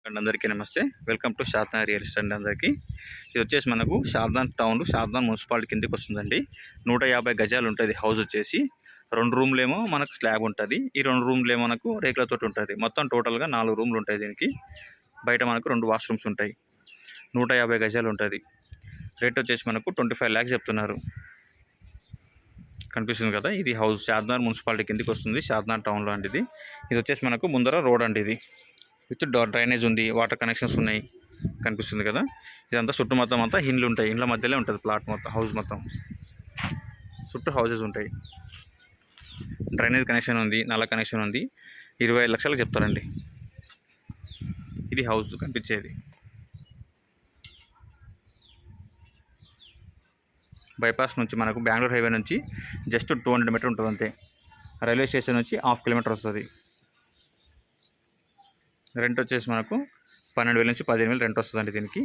And అందరికీ నమస్తే. Welcome to Sharada real estate అందరికీ. ఇది వచ్చేసి మనకు శారదా టౌన్ మున్సిపాలిటీ కిందకి వస్తుందండి. 150 గజాలు ఉంటుంది హౌస్ వచ్చేసి. 2 రూమ్లేమో మనకు స్లాబ్ ఉంటుంది. ఈ 2 రూమ్లేమో మనకు రేకులతో ఉంటుంది. మొత్తం టోటల్గా 4 రూమ్లు ఉంటాయి దీనికి. బయట మనకు 2 వాష్రూమ్స్ ఉంటాయి. 150 గజాలు ఉంటుంది. రేట్ వచ్చేసి మనకు 25 lakhs చెప్తున్నారు. కనిపిస్తుంది కదా, ఇది హౌస్ శారదా మున్సిపాలిటీ కిందకి వస్తుంది. శారదా టౌన్లో అండి ఇది. ఇది వచ్చేసి మనకు ముందర రోడ్ అండి. ఇది విత్ డ్రైనేజ్ ఉంది, వాటర్ కనెక్షన్స్ ఉన్నాయి. కనిపిస్తుంది కదా, ఇదంతా చుట్టూ మొత్తం అంతా ఇండ్లు ఉంటాయి. ఇండ్ల మధ్యలో ఉంటుంది ప్లాట్ మొత్తం, హౌస్ మొత్తం చుట్టూ హౌసెస్ ఉంటాయి. డ్రైనేజ్ కనెక్షన్ ఉంది, నల్ల కనెక్షన్ ఉంది. 25 లక్షలకు చెప్తారండి. ఇది హౌస్ కనిపించేది. బైపాస్ నుంచి మనకు బెంగళూరు హైవే నుంచి జస్ట్ 200 మీటర్ ఉంటుంది అంతే. రైల్వే స్టేషన్ నుంచి 1/2 కిలోమీటర్ వస్తుంది. రెంట్ వచ్చేసి మనకు 12,000 నుంచి 15,000 రెంట్ వస్తుందండి దీనికి.